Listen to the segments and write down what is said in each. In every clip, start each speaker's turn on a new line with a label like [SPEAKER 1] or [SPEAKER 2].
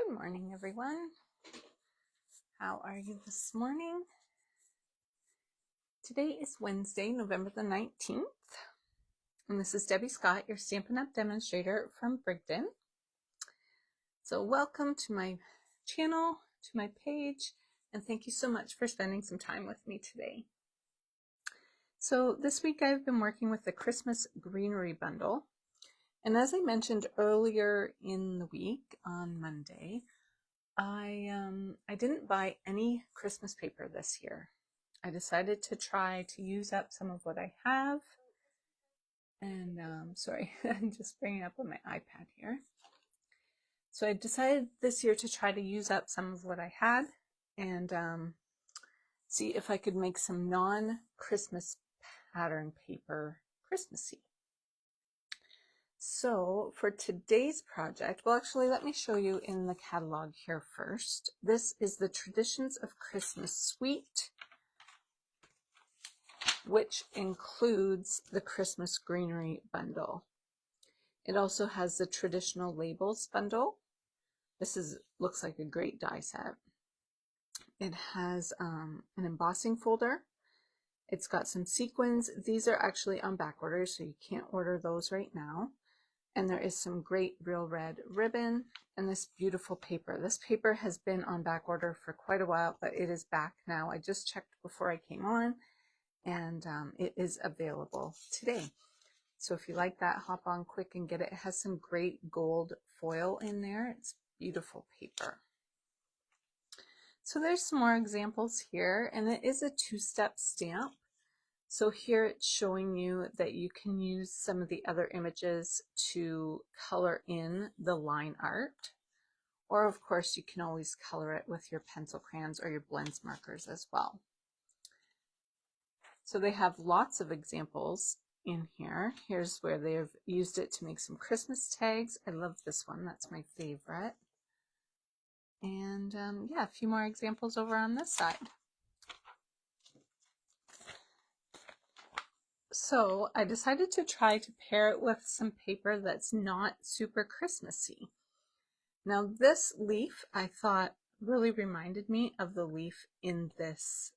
[SPEAKER 1] Good morning, everyone. How are you this morning? Today is Wednesday, November the 19th, and this is Debbie Scott, your Stampin' Up! Demonstrator from Brigden. So welcome to my channel, to my page, and thank you so much for spending some time with me today. So this week I've been working with the Christmas Greenery bundle, and as I mentioned earlier in the week on Monday, I didn't buy any Christmas paper this year. I decided to try to use up some of what I have. And sorry, I'm just bringing up on my iPad here. So I decided this year to try to use up some of what I had and see if I could make some non-Christmas pattern paper Christmassy. So for today's project, well, actually, let me show you in the catalog here first. This is the Traditions of Christmas Suite, which includes the Christmas Greenery bundle. It also has the Traditional Labels bundle. This looks like a great die set. It has an embossing folder. It's got some sequins. These are actually on back order, so you can't order those right now. And there is some great real red ribbon and this beautiful paper. This paper has been on back order for quite a while, but it is back now. I just checked before I came on, and it is available today. So if you like that, hop on quick and get it. It has some great gold foil in there. It's beautiful paper. So there's some more examples here, and it is a two-step stamp. So here it's showing you that you can use some of the other images to color in the line art, or of course you can always color it with your pencil crayons or your blends markers as well. So they have lots of examples in here. Here's where they've used it to make some Christmas tags. I love this one, that's my favorite. And yeah, a few more examples over on this side. So I decided to try to pair it with some paper that's not super Christmassy. Now this leaf I thought really reminded me of the leaf in this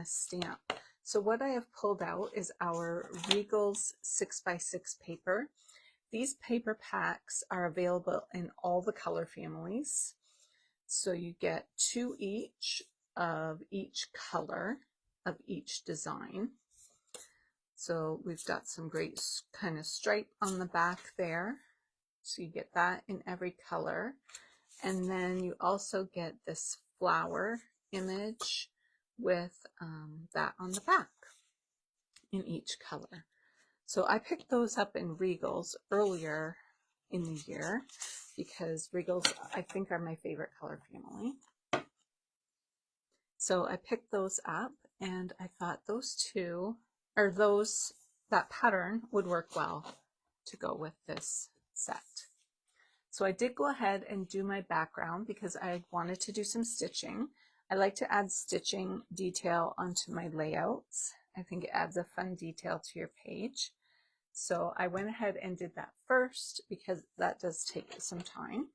[SPEAKER 1] stamp. So what I have pulled out is our Regals 6x6 paper. These paper packs are available in all the color families. So you get 2 each of each color of each design. So we've got some great kind of stripe on the back there. So you get that in every color. And then you also get this flower image with that on the back in each color. So I picked those up in Regals earlier in the year because Regals, I think, are my favorite color family. So I picked those up and I thought that pattern would work well to go with this set. So I did go ahead and do my background because I wanted to do some stitching. I like to add stitching detail onto my layouts. I think it adds a fun detail to your page. So I went ahead and did that first because that does take some time.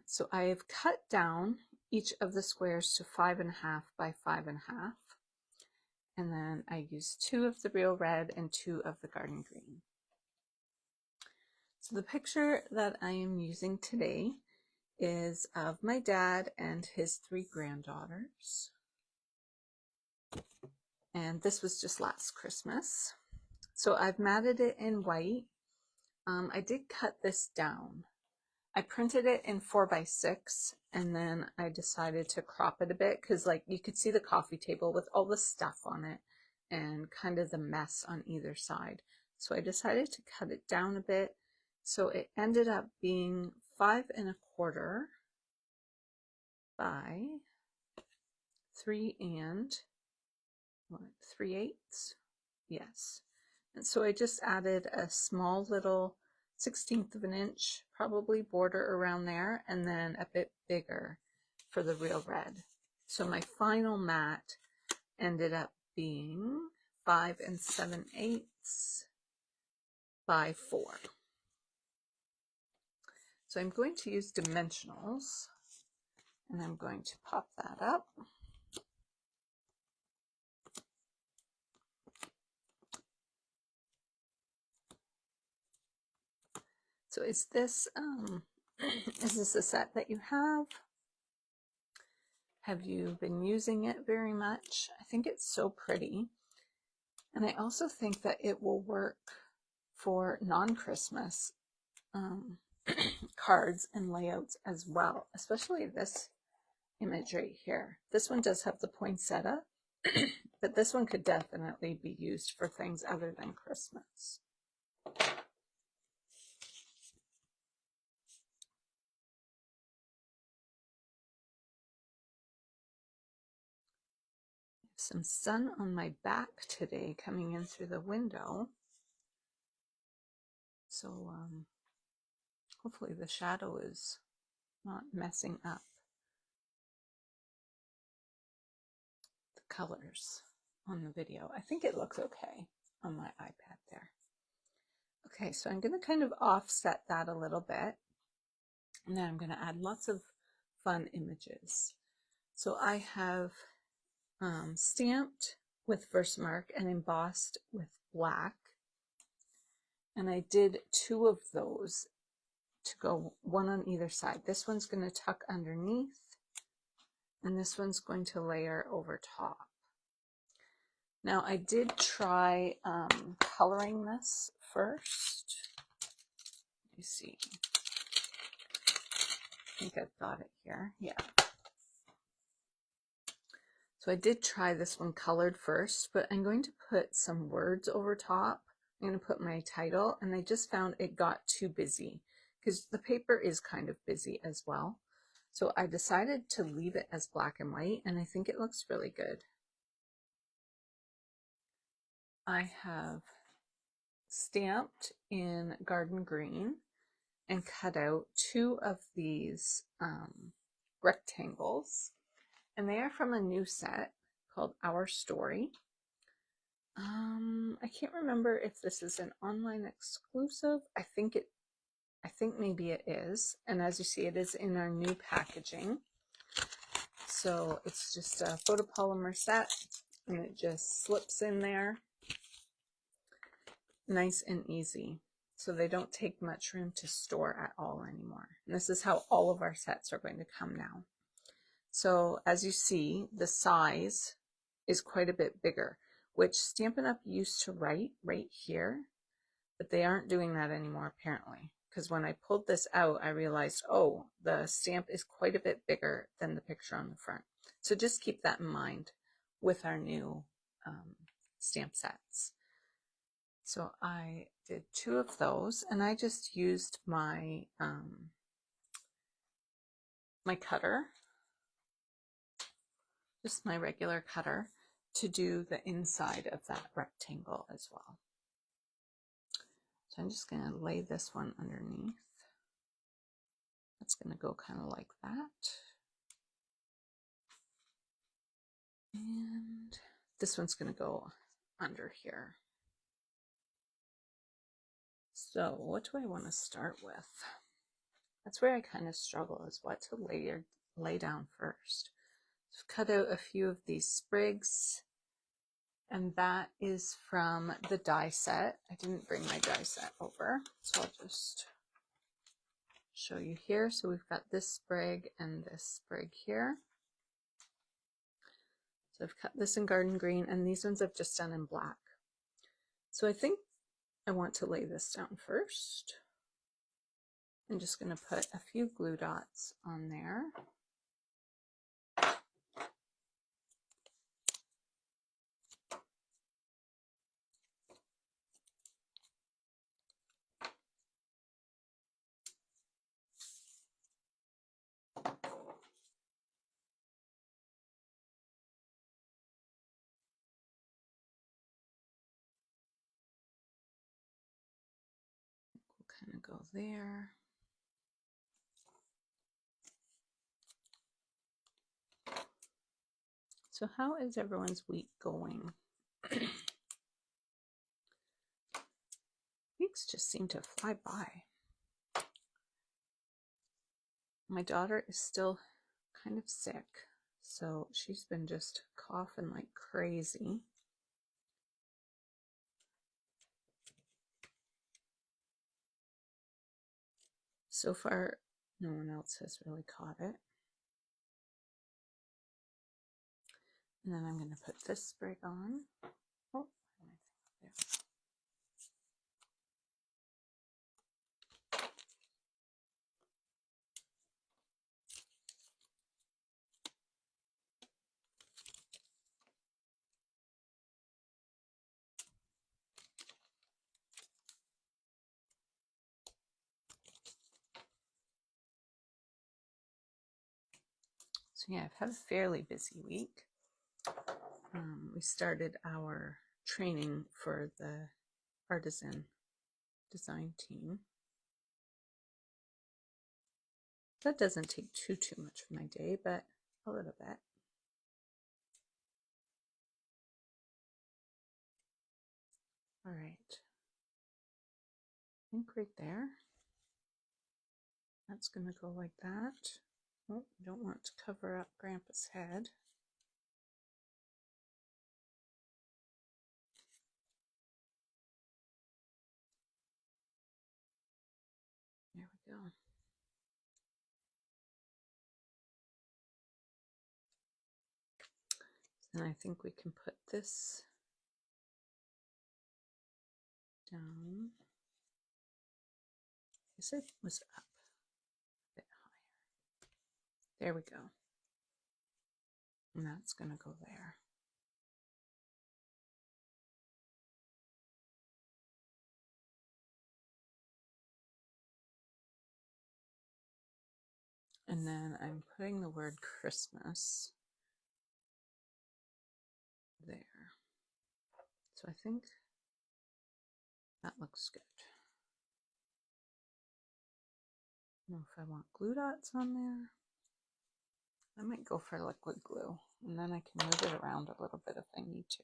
[SPEAKER 1] So I have cut down each of the squares to 5.5 by 5.5. And then I used 2 of the real red and 2 of the garden green. So the picture that I am using today is of my dad and his 3 granddaughters. And this was just last Christmas. So I've matted it in white. I did cut this down. I printed it in 4x6 and then I decided to crop it a bit because, like, you could see the coffee table with all the stuff on it and kind of the mess on either side. So I decided to cut it down a bit. So it ended up being 5.25 by 3 3/8. Yes. And so I just added a small little 1/16 of an inch, probably border around there, and then a bit bigger for the real red. So my final mat ended up being 5 7/8 by 4. So I'm going to use dimensionals, and I'm going to pop that up. So is this a set that you have? Have you been using it very much? I think it's so pretty. And I also think that it will work for non-Christmas cards and layouts as well, especially this image right here. This one does have the poinsettia, but this one could definitely be used for things other than Christmas. Some sun on my back today coming in through the window. So hopefully the shadow is not messing up the colors on the video. I think it looks okay on my iPad there. Okay, so I'm going to kind of offset that a little bit. And then I'm going to add lots of fun images. So I have stamped with Versamark and embossed with black. And I did 2 of those to go, one on either side. This one's going to tuck underneath, and this one's going to layer over top. Now I did try coloring this first. Let me see. I think I've got it here. Yeah. So I did try this one colored first, but I'm going to put some words over top. I'm going to put my title, and I just found it got too busy because the paper is kind of busy as well. So I decided to leave it as black and white, and I think it looks really good. I have stamped in garden green and cut out 2 of these rectangles, and they are from a new set called Our Story. I can't remember if this is an online exclusive. I think maybe it is. And as you see, it is in our new packaging. So it's just a photopolymer set, and it just slips in there. Nice and easy. So they don't take much room to store at all anymore. And this is how all of our sets are going to come now. So as you see, the size is quite a bit bigger, which Stampin' Up! Used to write right here, but they aren't doing that anymore apparently. Because when I pulled this out, I realized, oh, the stamp is quite a bit bigger than the picture on the front. So just keep that in mind with our new stamp sets. So I did 2 of those, and I just used my my cutter, just my regular cutter, to do the inside of that rectangle as well. So I'm just going to lay this one underneath. That's going to go kind of like that. And this one's going to go under here. So what do I want to start with? That's where I kind of struggle, is what to lay down first. So I've cut out a few of these sprigs, and that is from the die set. I didn't bring my die set over, so I'll just show you here. So we've got this sprig and this sprig here. So I've cut this in garden green, and these ones I've just done in black. So I think I want to lay this down first. I'm just going to put a few glue dots on there. We'll kind of go there. So how is everyone's week going? Weeks just seem to fly by. My daughter is still kind of sick, so she's been just coughing like crazy. So far, no one else has really caught it. And then I'm going to put this sprig on. Oh, there. So yeah, I've had a fairly busy week. We started our training for the artisan design team. That doesn't take too much of my day, but a little bit. All right, I think right there. That's going to go like that. Oh, you don't want to cover up Grandpa's head. There we go. And I think we can put this down. I guess it was up a bit higher. There we go. And that's going to go there. And then I'm putting the word Christmas there. So I think that looks good. I don't know if I want glue dots on there. I might go for liquid glue, and then I can move it around a little bit if I need to.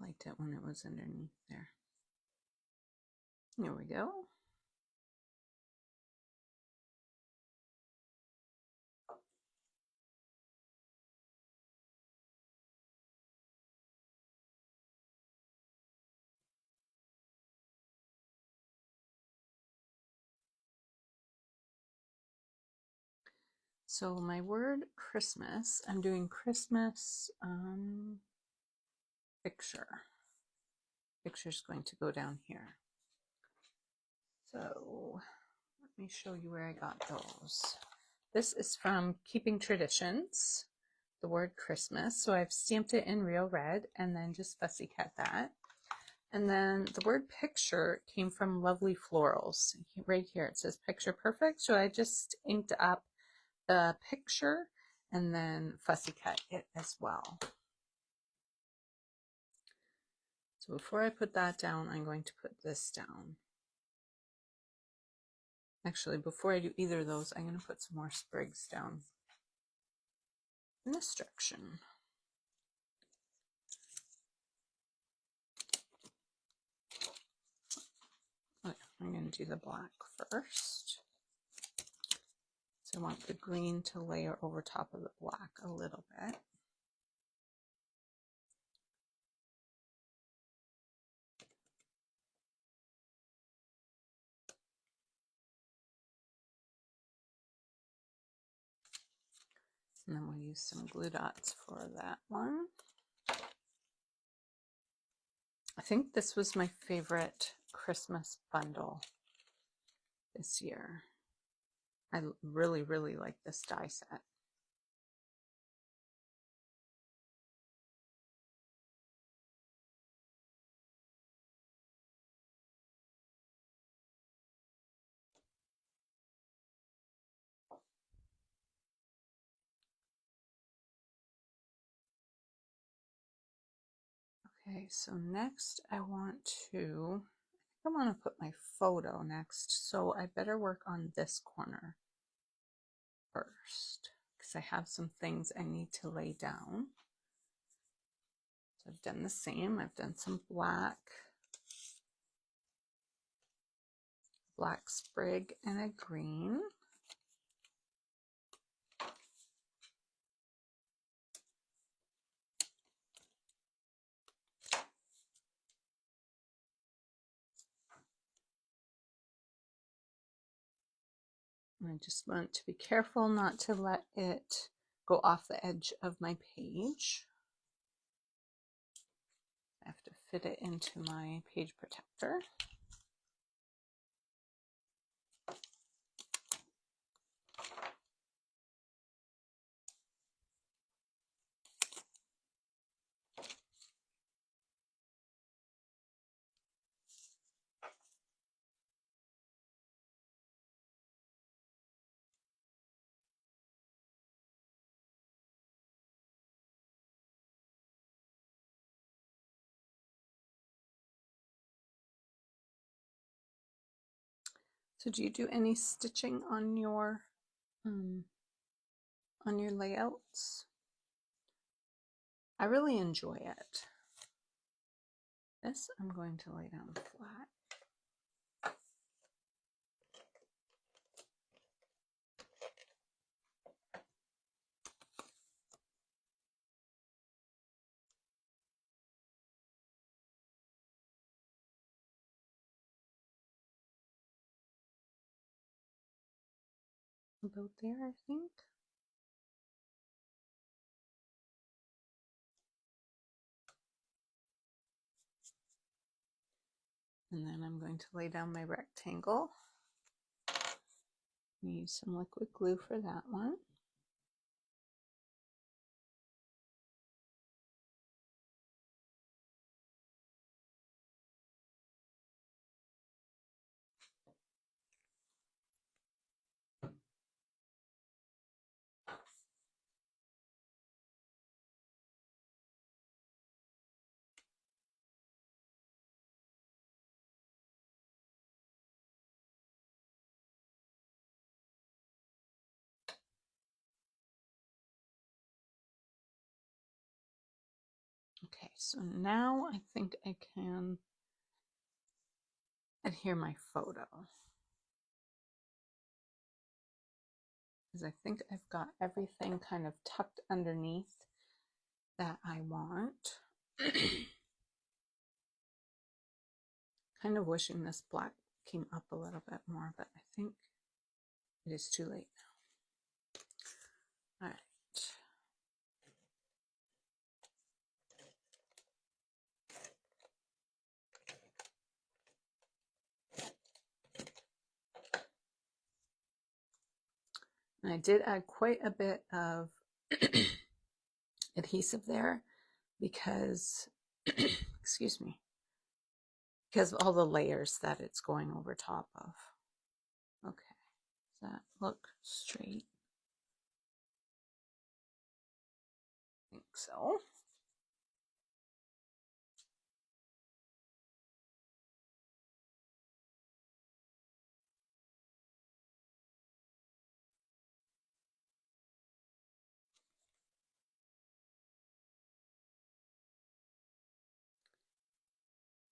[SPEAKER 1] I liked it when it was underneath there. There we go. So my word Christmas, I'm doing Christmas picture. Picture's going to go down here. So let me show you where I got those. This is from Keeping Traditions, the word Christmas. So I've stamped it in real red and then just fussy cut that. And then the word picture came from Lovely Florals. Right here it says picture perfect. So I just inked up the picture and then fussy cut it as well. So before I put that down, I'm going to put this down. Actually, before I do either of those, I'm going to put some more sprigs down in this direction. Okay, I'm going to do the black first. So I want the green to layer over top of the black a little bit. And then we'll use some glue dots for that one. I think this was my favorite Christmas bundle this year. I really, really like this die set. Okay, so next I want to put my photo next, so I better work on this corner first because I have some things I need to lay down. So I've done the same. I've done some black sprig and a green. I just want to be careful not to let it go off the edge of my page. I have to fit it into my page protector. So do you do any stitching on your layouts? I really enjoy it. This I'm going to lay down flat. About there, I think. And then I'm going to lay down my rectangle. Use some liquid glue for that one. Okay, so now I think I can adhere my photo. Because I think I've got everything kind of tucked underneath that I want. Kind of wishing this black came up a little bit more, but I think it is too late now. All right. And I did add quite a bit of adhesive there because, excuse me, because of all the layers that it's going over top of. Okay, does that look straight? I think so.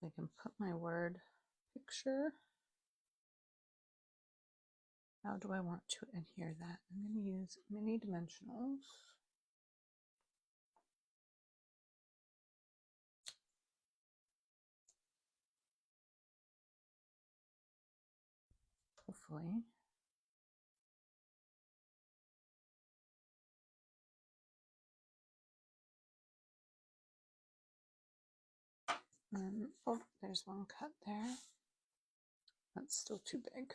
[SPEAKER 1] I can put my word picture. How do I want to adhere that? I'm going to use mini dimensionals. Hopefully. And, oh, there's one cut there. That's still too big.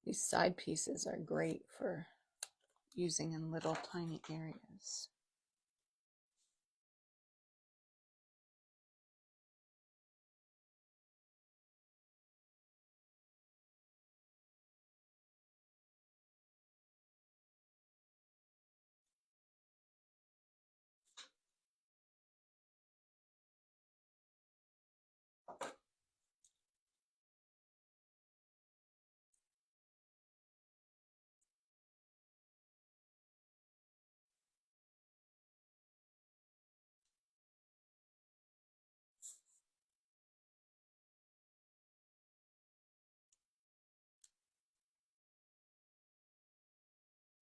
[SPEAKER 1] These side pieces are great for using in little tiny areas.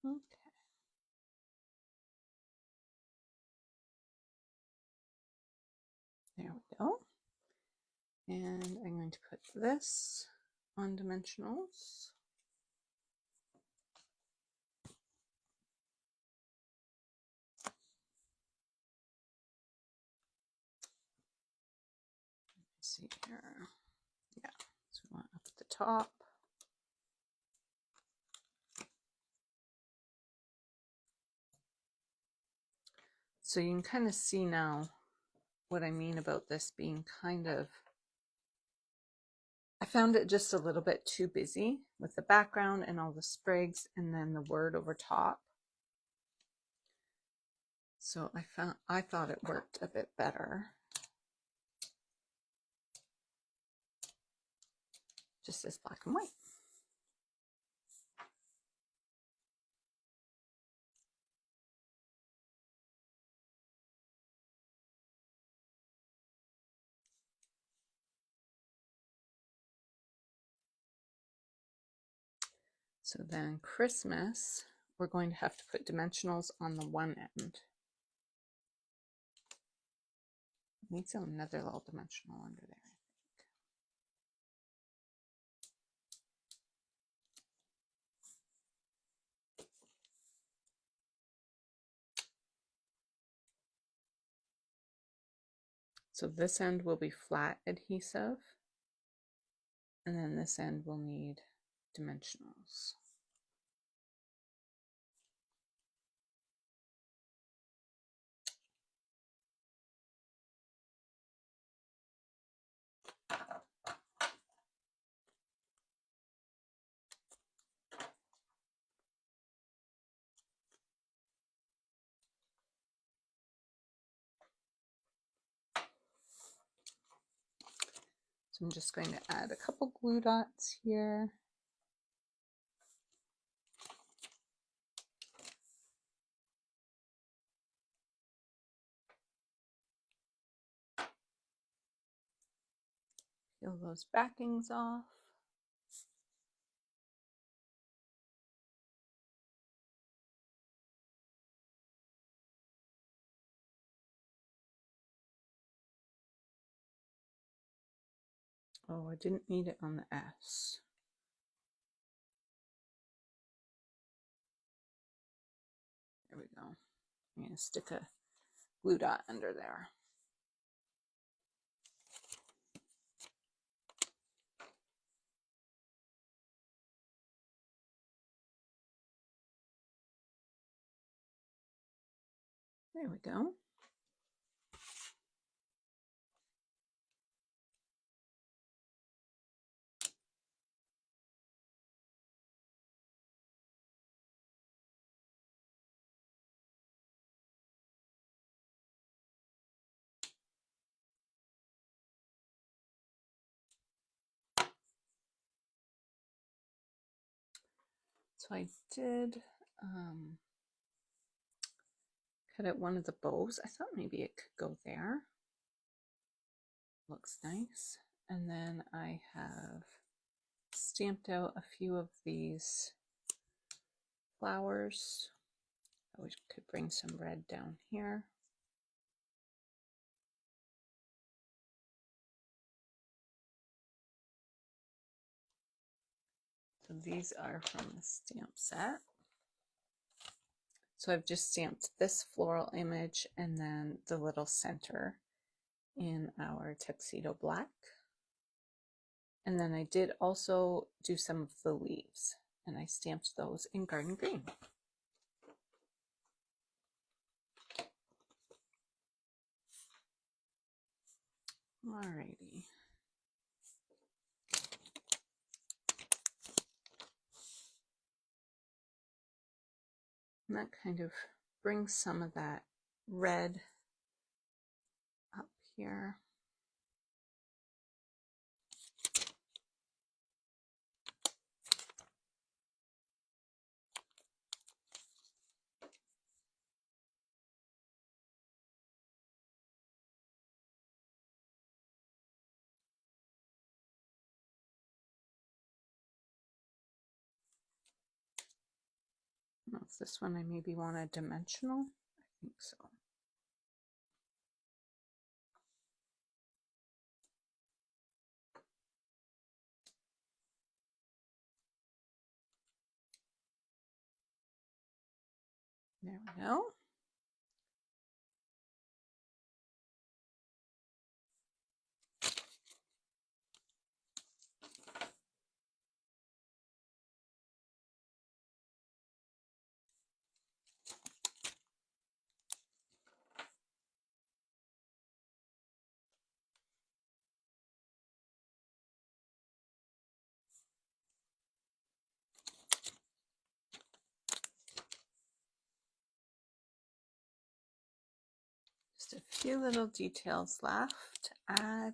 [SPEAKER 1] Okay. There we go. And I'm going to put this on dimensionals. Let's see here. Yeah, so we want up at the top. So you can kind of see now what I mean about this being kind of, I found it just a little bit too busy with the background and all the sprigs and then the word over top. So I thought it worked a bit better. Just as black and white. So then Christmas, we're going to have to put dimensionals on the one end. Needs another little dimensional under there, I think. So this end will be flat adhesive, and then this end will need dimensionals. So I'm just going to add a couple glue dots here. Peel those backings off. Oh, I didn't need it on the S. There we go. I'm going to stick a glue dot under there. There we go. So I did cut out one of the bows. I thought maybe it could go there. Looks nice. And then I have stamped out a few of these flowers. I could bring some red down here. So these are from the stamp set. So I've just stamped this floral image and then the little center in our tuxedo black. And then I did also do some of the leaves, and I stamped those in garden green. Alrighty. And that kind of brings some of that red up here. don't know if this one I maybe want a dimensional. I think so. There we go. Just a few little details left to add.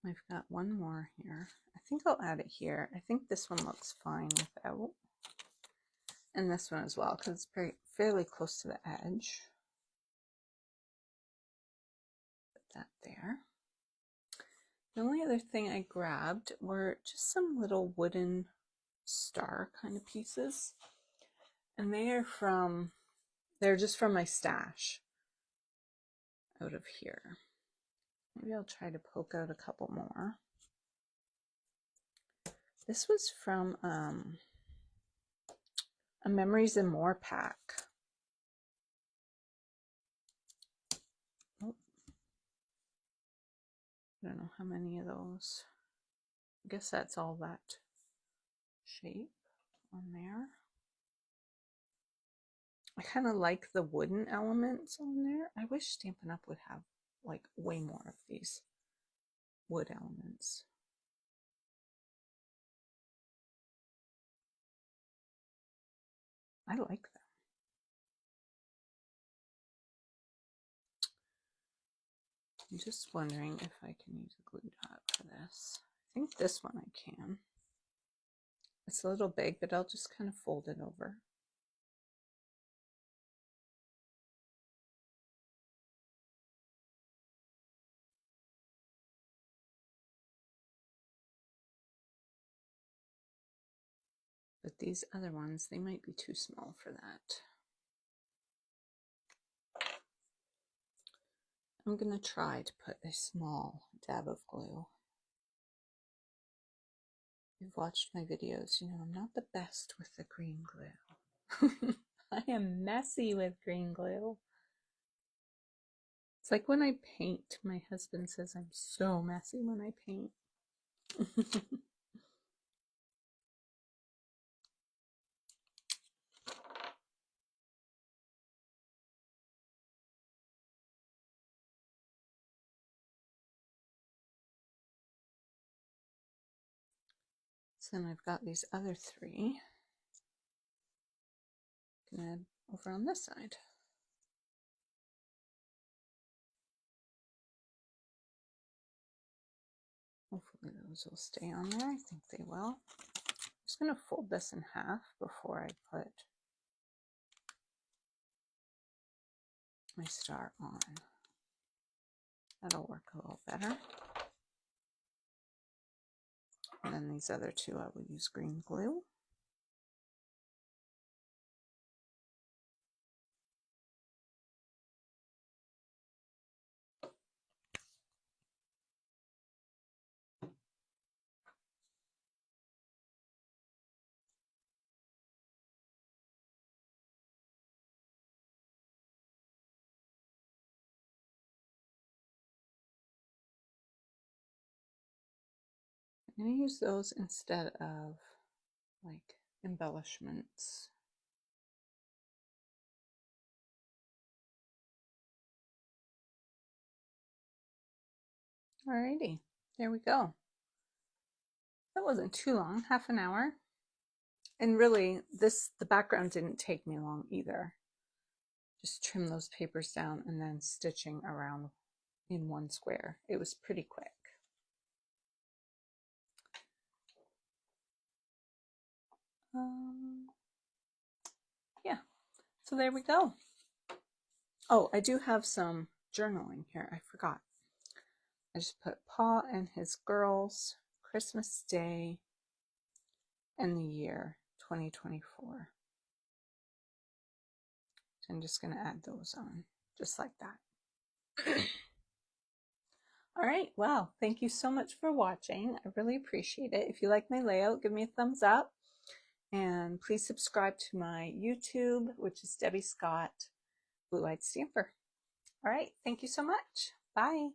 [SPEAKER 1] I've got one more here. I think I'll add it here. I think this one looks fine without. And this one as well, because it's fairly close to the edge. Put that there. The only other thing I grabbed were just some little wooden star kind of pieces. And they're just from my stash out of here. Maybe I'll try to poke out a couple more. This was from a Memories and More pack. Oh, I don't know how many of those. I guess that's all that shape on there. I kind of like the wooden elements on there. I wish Stampin' Up! Would have like way more of these wood elements. I like them. I'm just wondering if I can use a glue dot for this. I think this one I can. It's a little big, but I'll just kind of fold it over. But these other ones, they might be too small for that. I'm going to try to put a small dab of glue. If you've watched my videos, you know I'm not the best with the green glue. I am messy with green glue. It's like when I paint, my husband says I'm so messy when I paint. So then I've got these other three. I'm gonna add over on this side. Hopefully those will stay on there. I think they will. I'm just going to fold this in half before I put my star on. That'll work a little better. And then these other two I will use green glue. I'm going to use those instead of like embellishments. Alrighty, there we go. That wasn't too long, half an hour. And really, the background didn't take me long either. Just trim those papers down and then stitching around in one square. It was pretty quick. Yeah, so there we go. Oh, I do have some journaling here. I forgot. I just put Pa and his girls, Christmas Day, and the year 2024. So I'm just going to add those on, just like that. All right, well, thank you so much for watching. I really appreciate it. If you like my layout, give me a thumbs up. And please subscribe to my YouTube, which is Debbie Scott, Blue Eyed Stamper. All right, thank you so much. Bye.